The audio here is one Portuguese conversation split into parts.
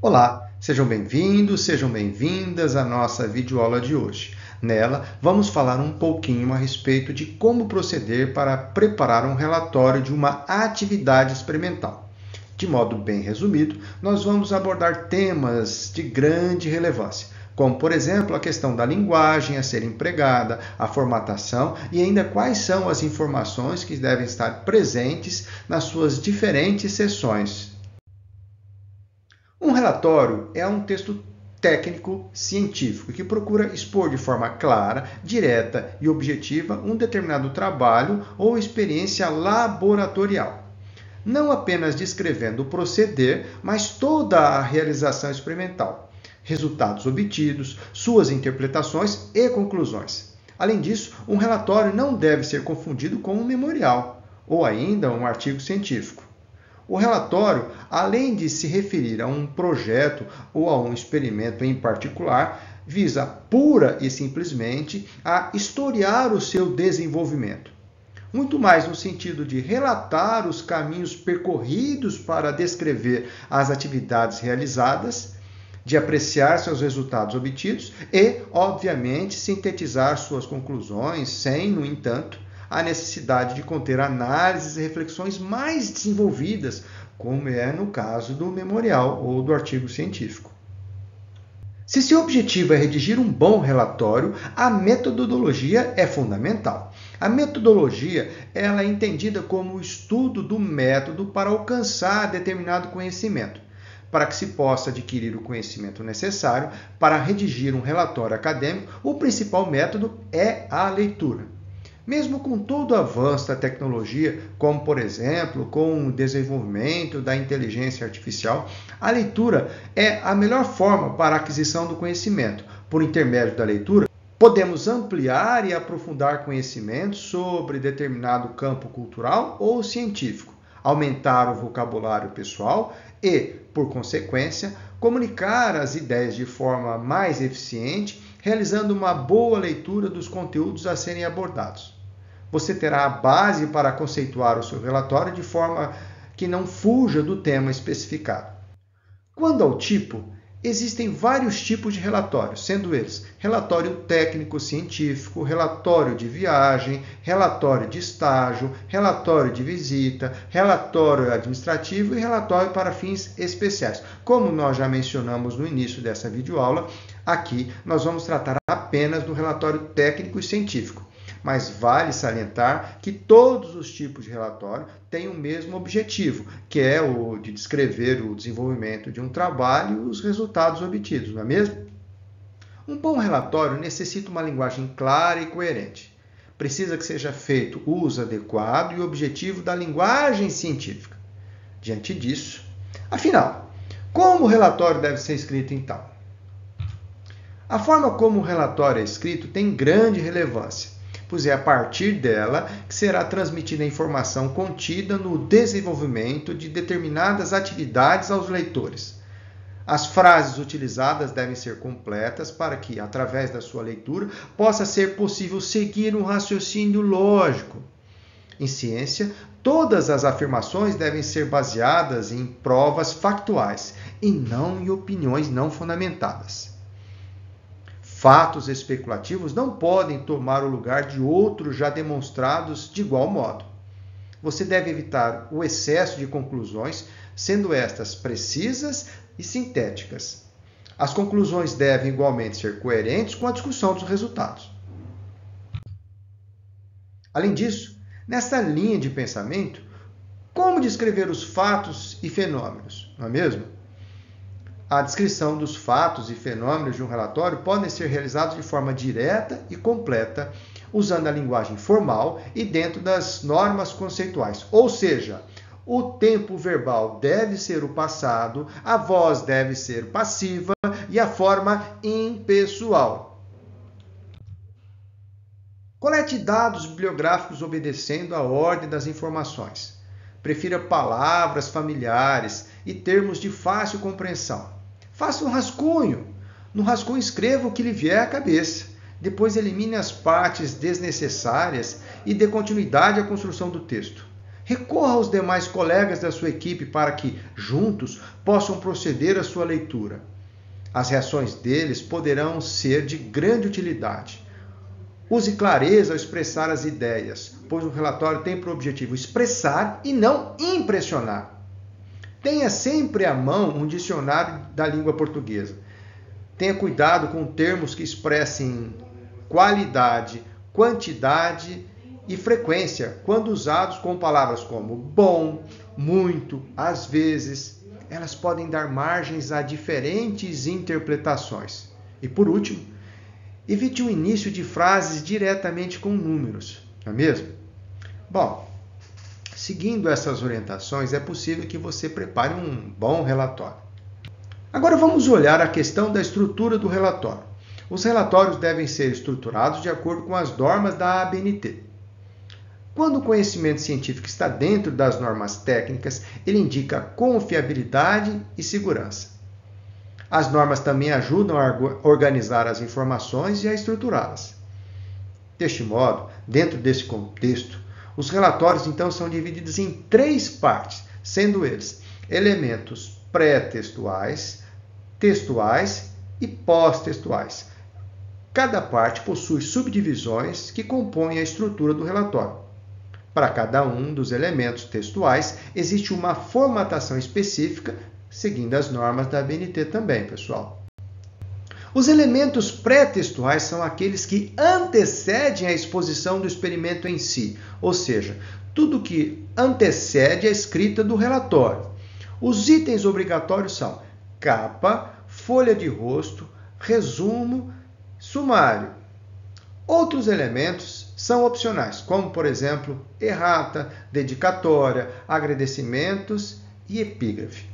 Olá, sejam bem-vindos, sejam bem-vindas à nossa videoaula de hoje. Nela, vamos falar um pouquinho a respeito de como proceder para preparar um relatório de uma atividade experimental. De modo bem resumido, nós vamos abordar temas de grande relevância, como, por exemplo, a questão da linguagem a ser empregada, a formatação e ainda quais são as informações que devem estar presentes nas suas diferentes seções. Um relatório é um texto técnico científico que procura expor de forma clara, direta e objetiva um determinado trabalho ou experiência laboratorial. Não apenas descrevendo o proceder, mas toda a realização experimental, resultados obtidos, suas interpretações e conclusões. Além disso, um relatório não deve ser confundido com um memorial ou ainda um artigo científico. O relatório, além de se referir a um projeto ou a um experimento em particular, visa pura e simplesmente a historiar o seu desenvolvimento. Muito mais no sentido de relatar os caminhos percorridos para descrever as atividades realizadas, de apreciar seus resultados obtidos e, obviamente, sintetizar suas conclusões, sem, no entanto, a necessidade de conter análises e reflexões mais desenvolvidas, como é no caso do memorial ou do artigo científico. Se seu objetivo é redigir um bom relatório, a metodologia é fundamental. A metodologia ela é entendida como o estudo do método para alcançar determinado conhecimento. Para que se possa adquirir o conhecimento necessário para redigir um relatório acadêmico, o principal método é a leitura. Mesmo com todo o avanço da tecnologia, como por exemplo com o desenvolvimento da inteligência artificial, a leitura é a melhor forma para a aquisição do conhecimento. Por intermédio da leitura, podemos ampliar e aprofundar conhecimentos sobre determinado campo cultural ou científico, aumentar o vocabulário pessoal e, por consequência, comunicar as ideias de forma mais eficiente, realizando uma boa leitura dos conteúdos a serem abordados. Você terá a base para conceituar o seu relatório de forma que não fuja do tema especificado. Quanto ao tipo, existem vários tipos de relatórios, sendo eles relatório técnico-científico, relatório de viagem, relatório de estágio, relatório de visita, relatório administrativo e relatório para fins especiais. Como nós já mencionamos no início dessa videoaula, aqui nós vamos tratar apenas do relatório técnico e científico. Mas vale salientar que todos os tipos de relatório têm o mesmo objetivo, que é o de descrever o desenvolvimento de um trabalho e os resultados obtidos, não é mesmo? Um bom relatório necessita uma linguagem clara e coerente. Precisa que seja feito uso adequado e objetivo da linguagem científica. Diante disso, afinal, como o relatório deve ser escrito então? A forma como o relatório é escrito tem grande relevância, pois é a partir dela que será transmitida a informação contida no desenvolvimento de determinadas atividades aos leitores. As frases utilizadas devem ser completas para que, através da sua leitura, possa ser possível seguir um raciocínio lógico. Em ciência, todas as afirmações devem ser baseadas em provas factuais e não em opiniões não fundamentadas. Fatos especulativos não podem tomar o lugar de outros já demonstrados de igual modo. Você deve evitar o excesso de conclusões, sendo estas precisas e sintéticas. As conclusões devem igualmente ser coerentes com a discussão dos resultados. Além disso, nesta linha de pensamento, como descrever os fatos e fenômenos, não é mesmo? A descrição dos fatos e fenômenos de um relatório podem ser realizados de forma direta e completa, usando a linguagem formal e dentro das normas conceituais. Ou seja, o tempo verbal deve ser o passado, a voz deve ser passiva e a forma impessoal. Colete dados bibliográficos obedecendo à ordem das informações. Prefira palavras familiares e termos de fácil compreensão. Faça um rascunho. No rascunho escreva o que lhe vier à cabeça. Depois elimine as partes desnecessárias e dê continuidade à construção do texto. Recorra aos demais colegas da sua equipe para que, juntos, possam proceder à sua leitura. As reações deles poderão ser de grande utilidade. Use clareza ao expressar as ideias, pois o relatório tem por objetivo expressar e não impressionar. Tenha sempre à mão um dicionário da língua portuguesa. Tenha cuidado com termos que expressem qualidade, quantidade e frequência, quando usados com palavras como bom, muito, às vezes. Elas podem dar margens a diferentes interpretações. E por último, evite o início de frases diretamente com números, não é mesmo? Bom, seguindo essas orientações, é possível que você prepare um bom relatório. Agora vamos olhar a questão da estrutura do relatório. Os relatórios devem ser estruturados de acordo com as normas da ABNT. Quando o conhecimento científico está dentro das normas técnicas, ele indica confiabilidade e segurança. As normas também ajudam a organizar as informações e a estruturá-las. Deste modo, dentro desse contexto, os relatórios então são divididos em 3 partes, sendo eles elementos pré-textuais, textuais e pós-textuais. Cada parte possui subdivisões que compõem a estrutura do relatório. Para cada um dos elementos textuais, existe uma formatação específica, seguindo as normas da ABNT também, pessoal. Os elementos pré-textuais são aqueles que antecedem a exposição do experimento em si, ou seja, tudo que antecede a escrita do relatório. Os itens obrigatórios são capa, folha de rosto, resumo, sumário. Outros elementos são opcionais, como, por exemplo, errata, dedicatória, agradecimentos e epígrafe.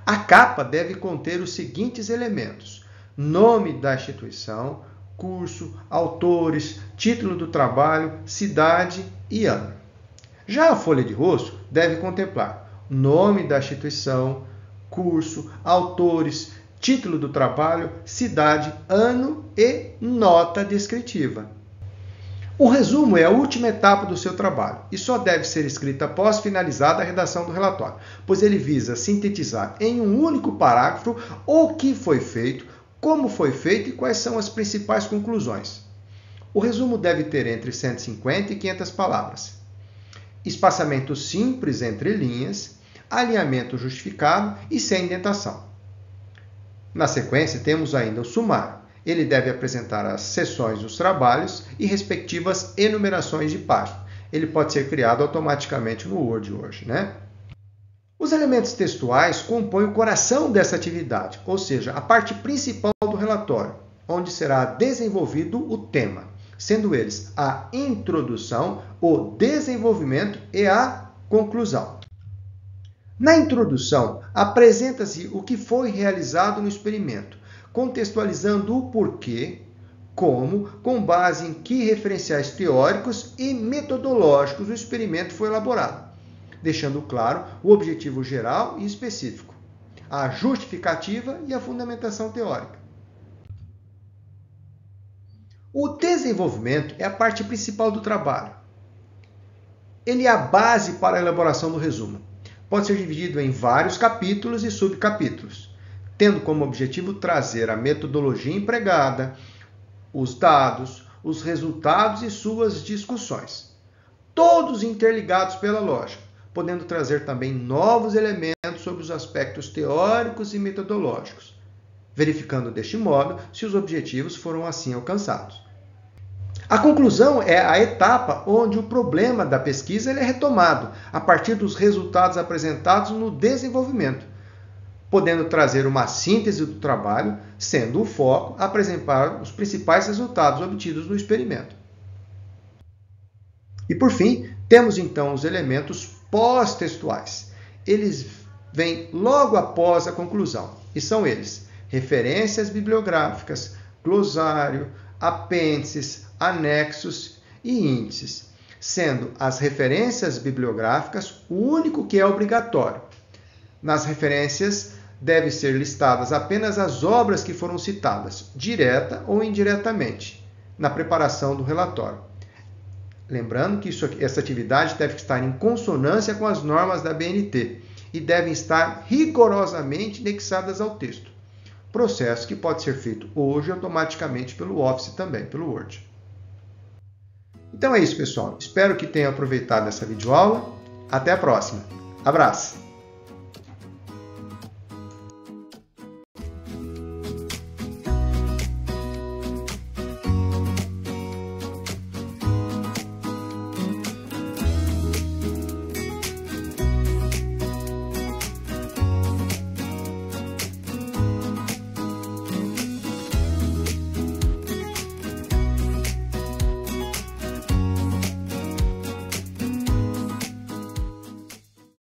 A capa deve conter os seguintes elementos: nome da instituição, curso, autores, título do trabalho, cidade e ano. Já a folha de rosto deve contemplar nome da instituição, curso, autores, título do trabalho, cidade, ano e nota descritiva. O resumo é a última etapa do seu trabalho e só deve ser escrita após finalizada a redação do relatório, pois ele visa sintetizar em um único parágrafo o que foi feito, como foi feito e quais são as principais conclusões. O resumo deve ter entre 150 e 500 palavras. Espaçamento simples entre linhas, alinhamento justificado e sem indentação. Na sequência, temos ainda o sumário. Ele deve apresentar as seções dos trabalhos e respectivas enumerações de página. Ele pode ser criado automaticamente no Word hoje, né? Os elementos textuais compõem o coração dessa atividade, ou seja, a parte principal do relatório, onde será desenvolvido o tema, sendo eles a introdução, o desenvolvimento e a conclusão. Na introdução, apresenta-se o que foi realizado no experimento, contextualizando o porquê, como, com base em que referenciais teóricos e metodológicos o experimento foi elaborado, deixando claro o objetivo geral e específico, a justificativa e a fundamentação teórica. O desenvolvimento é a parte principal do trabalho. Ele é a base para a elaboração do resumo. Pode ser dividido em vários capítulos e subcapítulos, tendo como objetivo trazer a metodologia empregada, os dados, os resultados e suas discussões, todos interligados pela lógica, podendo trazer também novos elementos sobre os aspectos teóricos e metodológicos, verificando deste modo se os objetivos foram assim alcançados. A conclusão é a etapa onde o problema da pesquisa é retomado a partir dos resultados apresentados no desenvolvimento, podendo trazer uma síntese do trabalho, sendo o foco apresentar os principais resultados obtidos no experimento. E por fim, temos então os elementos pós-textuais. Eles vêm logo após a conclusão, e são eles: referências bibliográficas, glossário, apêndices, anexos e índices, sendo as referências bibliográficas o único que é obrigatório. Nas referências devem ser listadas apenas as obras que foram citadas, direta ou indiretamente, na preparação do relatório. Lembrando que essa atividade deve estar em consonância com as normas da BNT e devem estar rigorosamente indexadas ao texto. Processo que pode ser feito hoje automaticamente pelo Office também, pelo Word. Então é isso, pessoal. Espero que tenham aproveitado essa videoaula. Até a próxima. Abraço!